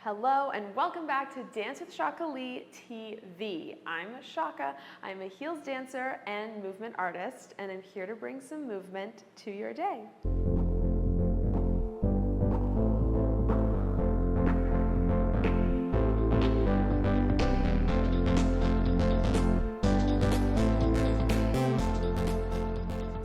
Hello and welcome back to Dance with Shaka Lee TV. I'm Shaka. I'm a heels dancer and movement artist, and I'm here to bring some movement to your day.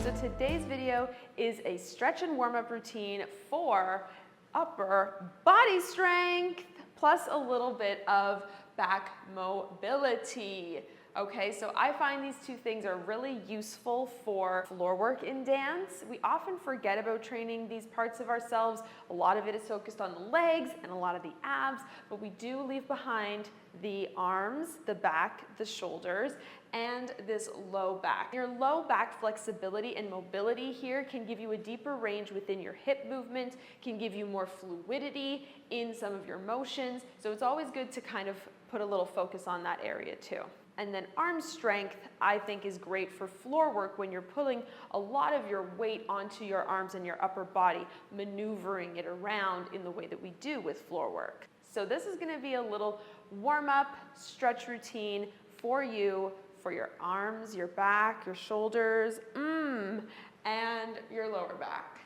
So today's video is a stretch and warm-up routine for upper body strength, plus a little bit of back mobility. Okay, so I find these two things are really useful for floor work in dance. We often forget about training these parts of ourselves. A lot of it is focused on the legs and a lot of the abs, but we do leave behind the arms, the back, the shoulders, and this low back. Your low back flexibility and mobility here can give you a deeper range within your hip movement, can give you more fluidity in some of your motions. So it's always good to kind of put a little focus on that area too. And then arm strength, I think, is great for floor work when you're pulling a lot of your weight onto your arms and your upper body, maneuvering it around in the way that we do with floor work. So this is gonna be a little warm-up stretch routine for you, for your arms, your back, your shoulders, and your lower back.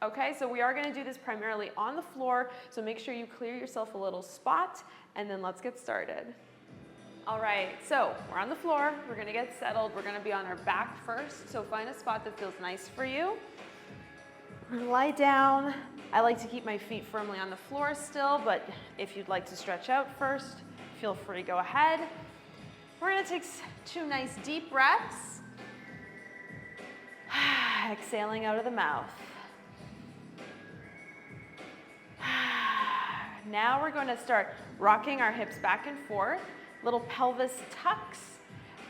Okay, so we are gonna do this primarily on the floor, so make sure you clear yourself a little spot, and then let's get started. All right, so we're on the floor, we're gonna get settled, we're gonna be on our back first, so find a spot that feels nice for you. We're gonna lie down. I like to keep my feet firmly on the floor still, but if you'd like to stretch out first, feel free to go ahead. We're gonna take two nice deep breaths, exhaling out of the mouth. Now we're going to start rocking our hips back and forth, little pelvis tucks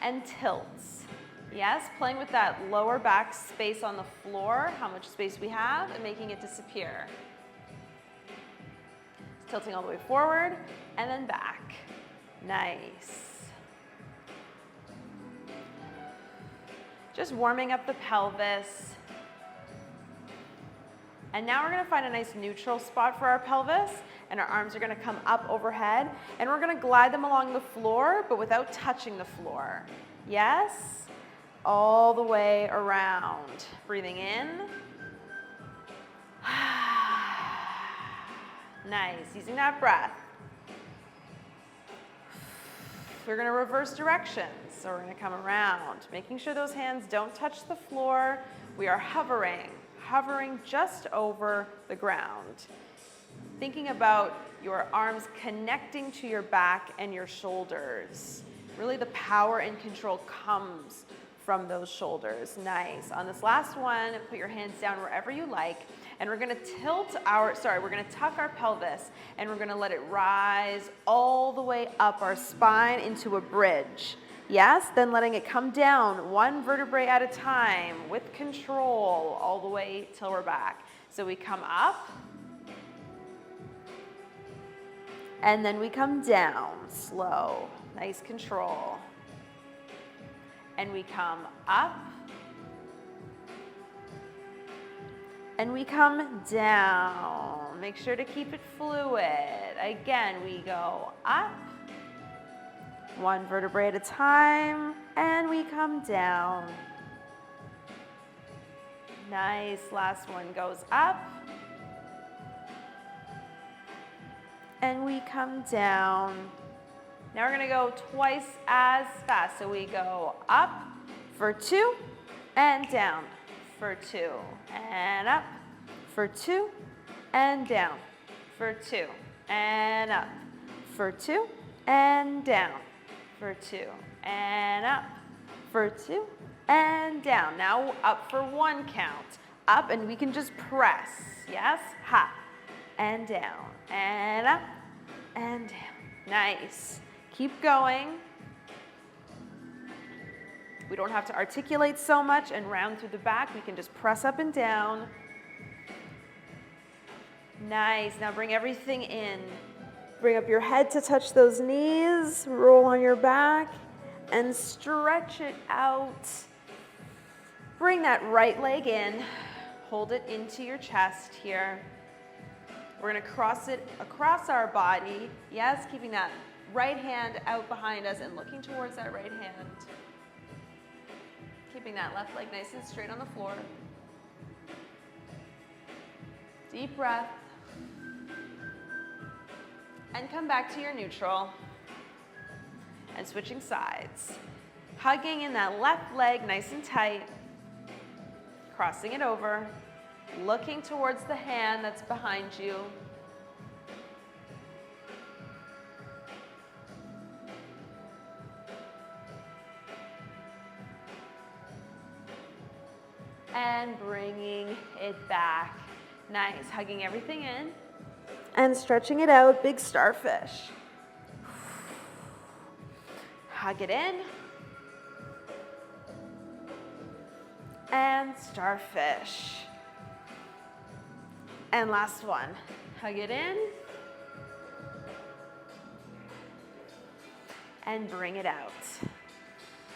and tilts. Yes, playing with that lower back space on the floor, how much space we have, and making it disappear. Tilting all the way forward and then back. Nice. Just warming up the pelvis. And now we're gonna find a nice neutral spot for our pelvis, and our arms are gonna come up overhead, and we're gonna glide them along the floor, but without touching the floor. Yes? All the way around. Breathing in. Nice, using that breath. We're gonna reverse directions. So we're gonna come around, making sure those hands don't touch the floor. We are hovering just over the ground. Thinking about your arms connecting to your back and your shoulders. Really the power and control comes from those shoulders. Nice. On this last one, put your hands down wherever you like, and we're gonna we're gonna tuck our pelvis, and we're gonna let it rise all the way up our spine into a bridge. Yes, then letting it come down one vertebrae at a time with control all the way till we're back. So we come up, and then we come down, slow, nice control. And we come up, and we come down. Make sure to keep it fluid. Again, we go up, one vertebrae at a time, and we come down. Nice, last one goes up, and we come down. Now we're gonna go twice as fast. So we go up for 2 and down for 2 and up for 2 and down for 2 and up for 2 and down for 2 and up for 2 and down. Now up for 1 count. Up, and we can just press. Yes, hop and down and up and down. Nice. Keep going. We don't have to articulate so much and round through the back. We can just press up and down. Nice. Now bring everything in. Bring up your head to touch those knees. Roll on your back and stretch it out. Bring that right leg in. Hold it into your chest here. We're gonna cross it across our body. Yes, keeping that right hand out behind us and looking towards that right hand. Keeping that left leg nice and straight on the floor. Deep breath. And come back to your neutral. And switching sides. Hugging in that left leg nice and tight. Crossing it over. Looking towards the hand that's behind you. And bringing it back. Nice, hugging everything in. And stretching it out, big starfish. Hug it in. And starfish. And last one, hug it in. And bring it out.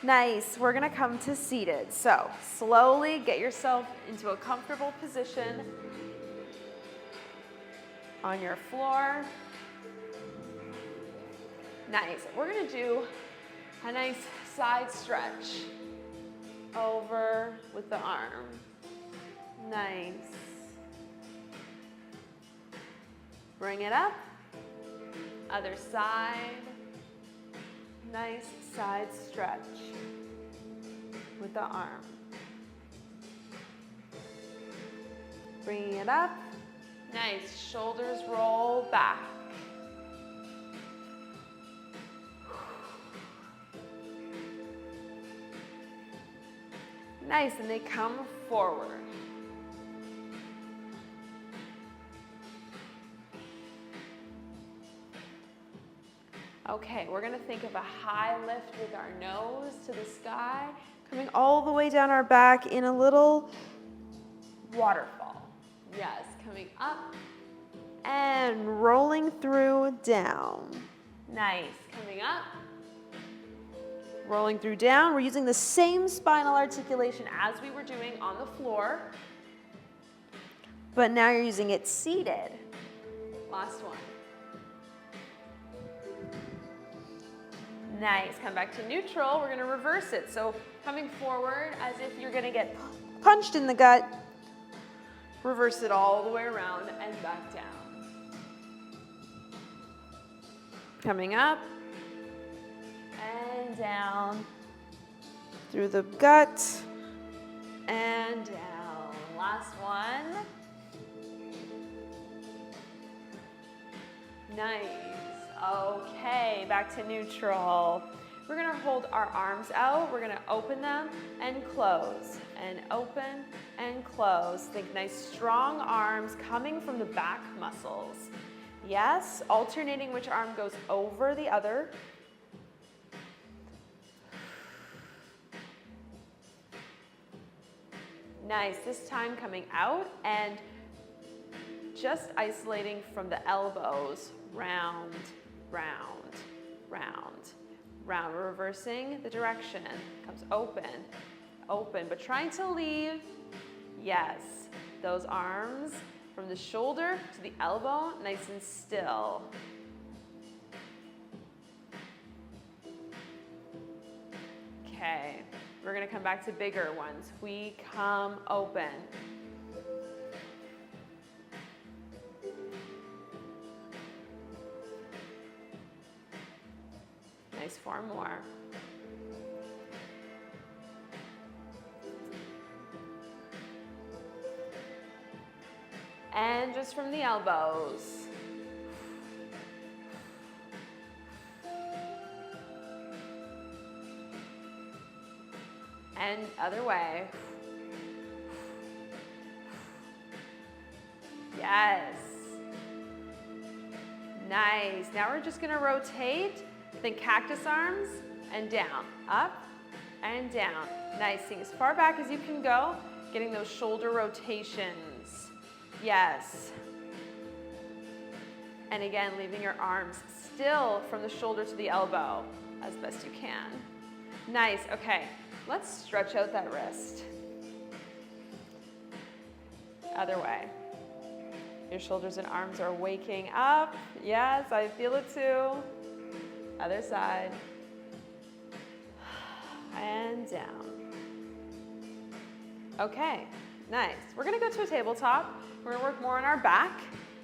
Nice, we're gonna come to seated. So slowly get yourself into a comfortable position on your floor. Nice, we're gonna do a nice side stretch over with the arm. Nice. Bring it up, other side. Nice side stretch with the arm. Bringing it up. Nice, shoulders roll back. Nice, and they come forward. Okay, we're gonna think of a high lift with our nose to the sky, coming all the way down our back in a little waterfall. Yes, coming up and rolling through down. Nice, coming up, rolling through down. We're using the same spinal articulation as we were doing on the floor, but now you're using it seated. Last one. Nice, come back to neutral. We're gonna reverse it. So coming forward as if you're gonna get punched in the gut. Reverse it all the way around and back down. Coming up and down through the gut and down. Last one. Nice. Okay, back to neutral. We're gonna hold our arms out. We're gonna open them and close, and open and close. Think nice strong arms coming from the back muscles. Yes, alternating which arm goes over the other. Nice, this time coming out and just isolating from the elbows, round, round, round, round. We're reversing the direction. Comes open, open, but trying to leave, yes, those arms from the shoulder to the elbow, nice and still. Okay, we're gonna come back to bigger ones. We come open. Nice, 4 more. And just from the elbows. And other way. Yes. Nice. Now we're just gonna rotate. Think cactus arms and down, up and down. Nice, seeing as far back as you can go, getting those shoulder rotations. Yes. And again, leaving your arms still from the shoulder to the elbow as best you can. Nice, okay, let's stretch out that wrist. Other way. Your shoulders and arms are waking up. Yes, I feel it too. Other side. And down. Okay, nice. We're gonna go to a tabletop. We're gonna work more on our back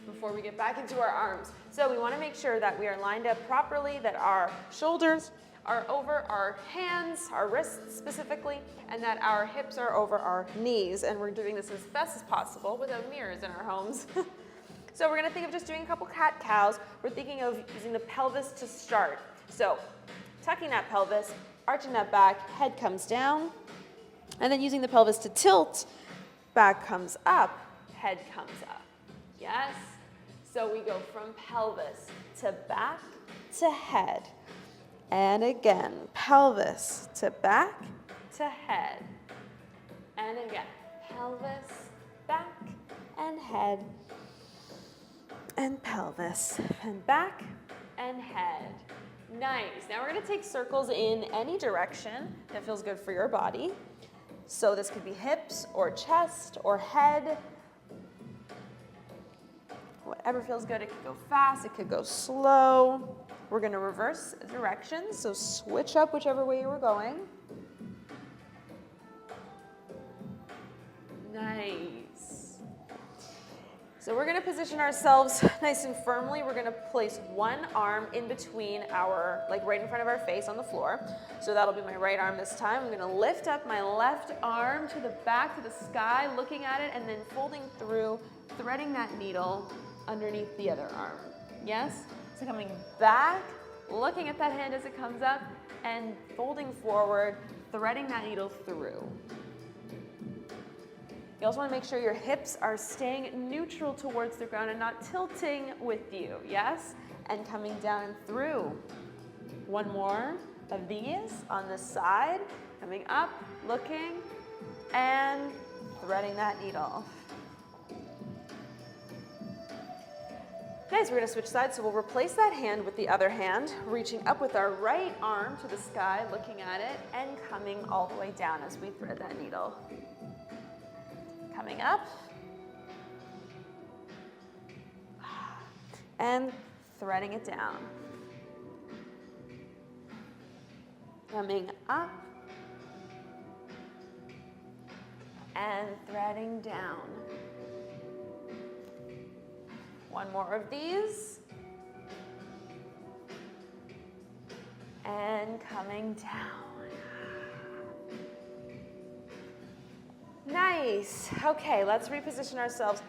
before we get back into our arms. So we wanna make sure that we are lined up properly, that our shoulders are over our hands, our wrists specifically, and that our hips are over our knees. And we're doing this as best as possible without mirrors in our homes. So we're gonna think of just doing a couple cat-cows. We're thinking of using the pelvis to start. So tucking that pelvis, arching that back, head comes down, and then using the pelvis to tilt, back comes up, head comes up. Yes? So we go from pelvis to back to head. And again, pelvis to back to head. And again, pelvis, back, and head. And pelvis, and back, and head. Nice. Now we're gonna take circles in any direction that feels good for your body. So this could be hips, or chest, or head. Whatever feels good. It could go fast, it could go slow. We're gonna reverse directions, so switch up whichever way you were going. Nice. So we're gonna position ourselves nice and firmly. We're gonna place one arm in between our, like right in front of our face on the floor. So that'll be my right arm this time. I'm gonna lift up my left arm to the back, to the sky, looking at it, and then folding through, threading that needle underneath the other arm. Yes? So coming back, looking at that hand as it comes up, and folding forward, threading that needle through. You also want to make sure your hips are staying neutral towards the ground and not tilting with you, yes? And coming down and through. One more of these on the side, coming up, looking, and threading that needle. Nice, we're gonna switch sides, so we'll replace that hand with the other hand, reaching up with our right arm to the sky, looking at it, and coming all the way down as we thread that needle. Coming up, and threading it down. Coming up, and threading down. One more of these. And coming down. Nice. Okay, let's reposition ourselves.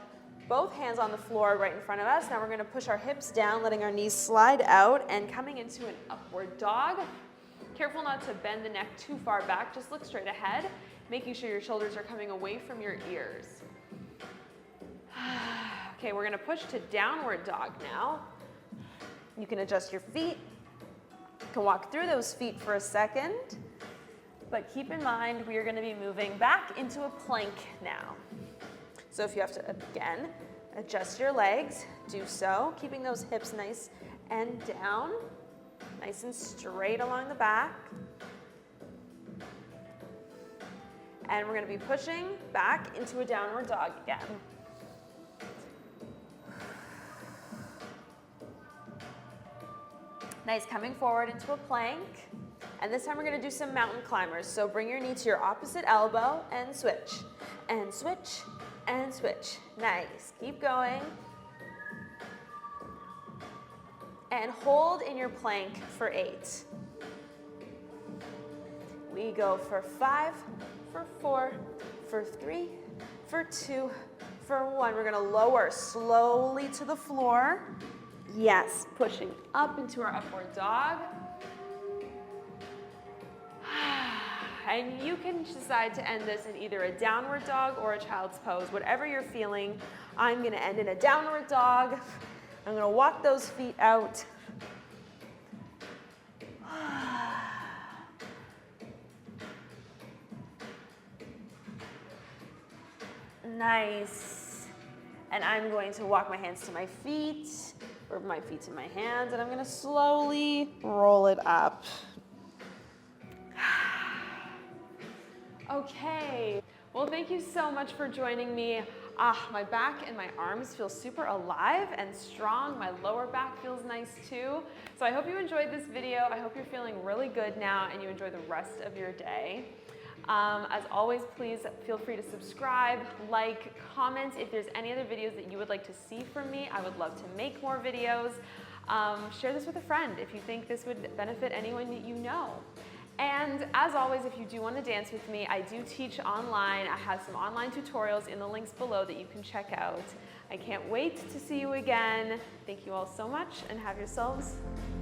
Both hands on the floor right in front of us. Now we're gonna push our hips down, letting our knees slide out and coming into an upward dog. Careful not to bend the neck too far back. Just look straight ahead, making sure your shoulders are coming away from your ears. Okay, we're gonna push to downward dog now. You can adjust your feet. You can walk through those feet for a second, but keep in mind we are gonna be moving back into a plank now. So if you have to, again, adjust your legs, do so, keeping those hips nice and down, nice and straight along the back. And we're gonna be pushing back into a downward dog again. Nice, coming forward into a plank. And this time we're gonna do some mountain climbers. So bring your knee to your opposite elbow and switch, and switch, and switch. Nice, keep going. And hold in your plank for 8. We go for 5, for 4, for 3, for 2, for 1. We're gonna lower slowly to the floor. Yes, pushing up into our upward dog. And you can decide to end this in either a downward dog or a child's pose, whatever you're feeling. I'm gonna end in a downward dog. I'm gonna walk those feet out. Nice. And I'm going to walk my hands to my feet, or my feet to my hands, and I'm gonna slowly roll it up. Okay, well, thank you so much for joining me. My back and my arms feel super alive and strong. My lower back feels nice too. So I hope you enjoyed this video. I hope you're feeling really good now and you enjoy the rest of your day. As always, please feel free to subscribe, like, comment if there's any other videos that you would like to see from me. I would love to make more videos. Share this with a friend if you think this would benefit anyone that you know. And as always, if you do want to dance with me, I do teach online. I have some online tutorials in the links below that you can check out. I can't wait to see you again. Thank you all so much and have yourselves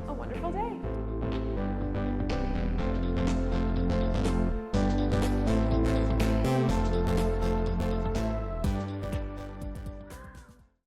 a wonderful day.